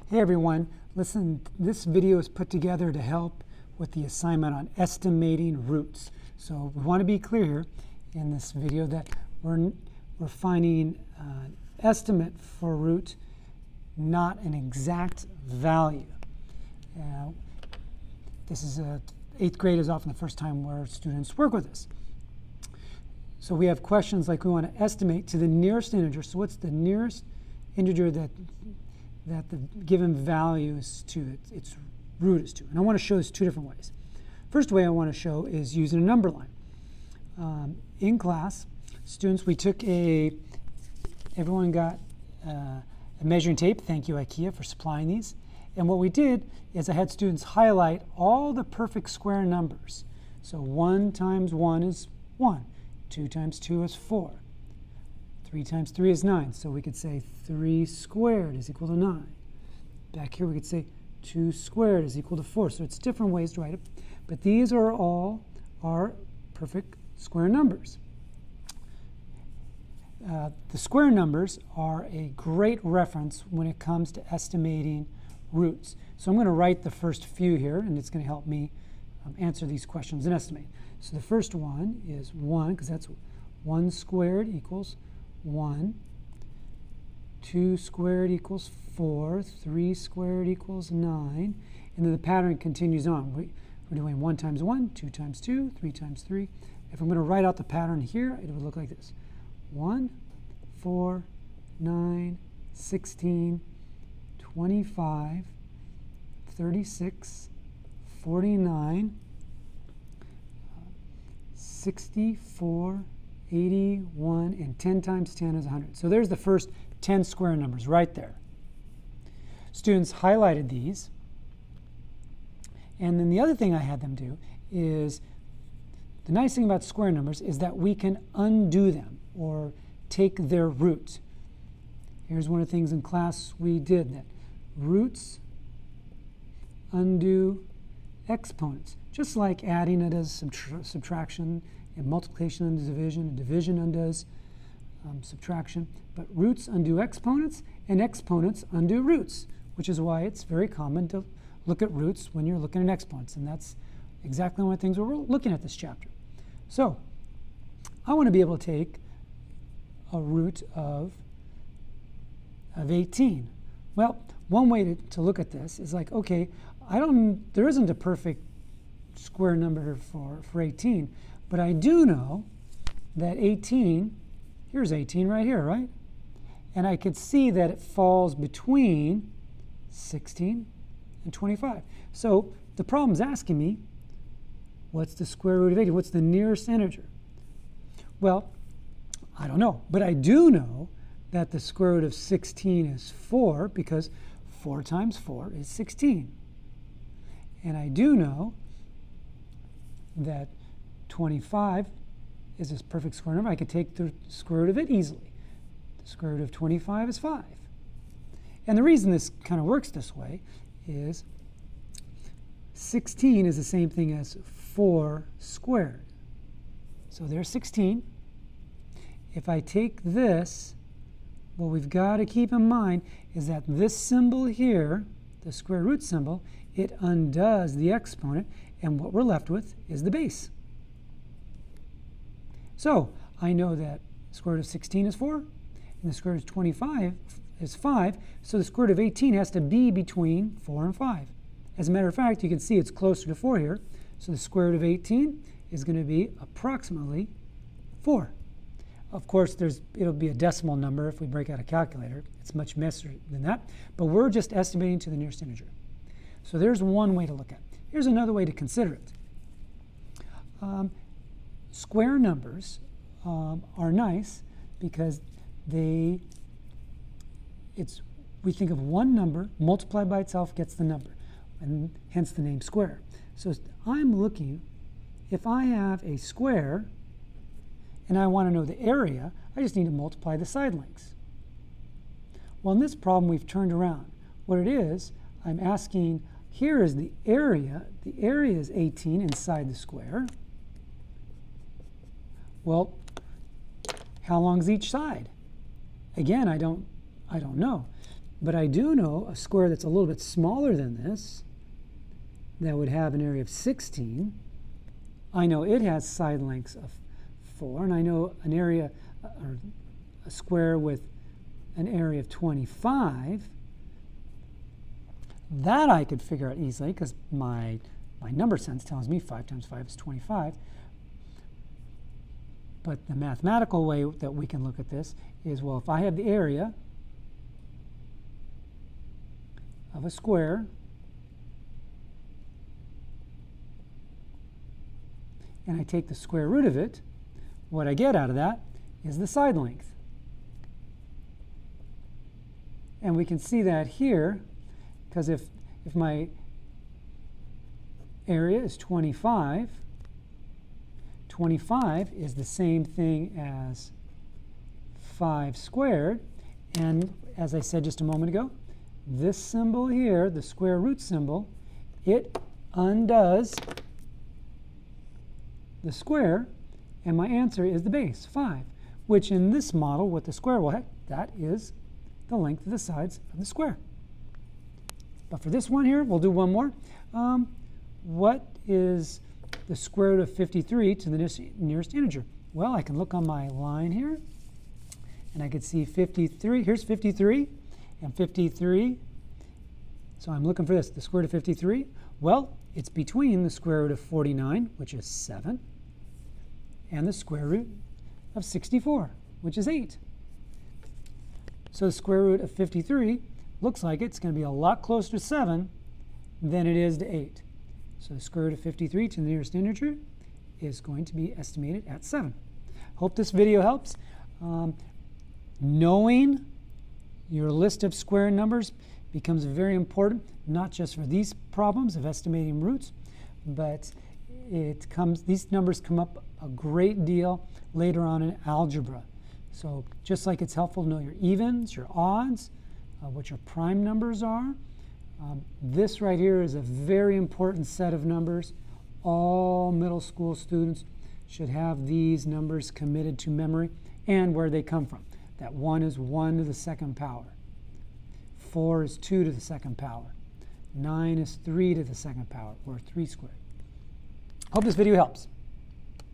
Hey everyone, listen, this video is put together to help with the assignment on estimating roots. So we want to be clear here in this video that we're finding an estimate for a root, not an exact value. This is 8th grade is often the first time where students work with this. So we have questions like we want to estimate to the nearest integer. So what's the nearest integer that the given value is to, its root is to? And I want to show this two different ways. First way I want to show is using a number line. In class, students, we took everyone got a measuring tape. Thank you, IKEA, for supplying these. And what we did is I had students highlight all the perfect square numbers. So 1 times 1 is 1. 2 times 2 is 4. 3 times 3 is 9. So we could say 3 squared is equal to 9. Back here we could say 2 squared is equal to 4. So it's different ways to write it. But these are all our perfect square numbers. The square numbers are a great reference when it comes to estimating roots. So I'm going to write the first few here, and it's going to help me answer these questions and estimate. So the first one is 1, because that's 1 squared equals 1. 2 squared equals 4. 3 squared equals 9. And then the pattern continues on. We're doing 1 times 1, 2 times 2, 3 times 3. If I'm going to write out the pattern here, it would look like this. 1, 4, 9, 16, 25, 36, 49, 64, 81, and 10 times 10 is 100. So there's the first 10 square numbers right there. Students highlighted these. And then the other thing I had them do is, the nice thing about square numbers is that we can undo them or take their root. Here's one of the things in class we did, that roots undo exponents. Just like adding undoes subtraction, and multiplication undoes division, and division undoes subtraction. But roots undo exponents, and exponents undo roots, which is why it's very common to look at roots when you're looking at exponents. And that's exactly one of the things we're looking at this chapter. So I want to be able to take a root of 18. Well, one way to look at this is like, okay, there isn't a perfect square number for 18, but I do know that 18, here's 18 right here, right? And I could see that it falls between 16 and 25. So the problem's asking me, what's the square root of 18? What's the nearest integer? Well, I don't know, but I do know that the square root of 16 is 4, because 4 times 4 is 16. And I do know that 25 is this perfect square number. I could take the square root of it easily. The square root of 25 is 5. And the reason this kind of works this way is 16 is the same thing as 4 squared. So there's 16. If I take this, what we've got to keep in mind is that this symbol here, the square root symbol, it undoes the exponent, and what we're left with is the base. So I know that the square root of 16 is 4, and the square root of 25 is 5, so the square root of 18 has to be between 4 and 5. As a matter of fact, you can see it's closer to 4 here, so the square root of 18 is going to be approximately 4. Of course, it'll be a decimal number if we break out a calculator. It's much messier than that, but we're just estimating to the nearest integer. So there's one way to look at it. Here's another way to consider it. Square numbers are nice because we think of one number multiplied by itself gets the number, and hence the name square. So I'm looking, if I have a square and I want to know the area, I just need to multiply the side lengths. Well, in this problem, we've turned around. What it is, I'm asking, here is the area. The area is 18 inside the square. Well, how long is each side? Again, I don't know. But I do know a square that's a little bit smaller than this, that would have an area of 16. I know it has side lengths of 4, and I know an area, or a square with an area of 25. That I could figure out easily because my number sense tells me 5 times 5 is 25. But the mathematical way that we can look at this is, well, if I have the area of a square and I take the square root of it, what I get out of that is the side length. And we can see that here, because if my area is 25, 25 is the same thing as 5 squared. And as I said just a moment ago, this symbol here, the square root symbol, it undoes the square, and my answer is the base, 5, which in this model with the square, well, that is the length of the sides of the square. But for this one here, we'll do one more. What is the square root of 53 to the nearest integer? Well, I can look on my line here, and I can see 53. Here's 53, and 53. So I'm looking for this, the square root of 53. Well, it's between the square root of 49, which is 7, and the square root of 64, which is 8. So the square root of 53 looks like it's going to be a lot closer to 7 than it is to 8. So the square root of 53 to the nearest integer is going to be estimated at 7. Hope this video helps. Knowing your list of square numbers becomes very important, not just for these problems of estimating roots, but these numbers come up a great deal later on in algebra. So just like it's helpful to know your evens, your odds, what your prime numbers are, this right here is a very important set of numbers. All middle school students should have these numbers committed to memory and where they come from. That 1 is 1 to the second power. 4 is 2 to the second power. 9 is 3 to the second power, or 3 squared. Hope this video helps.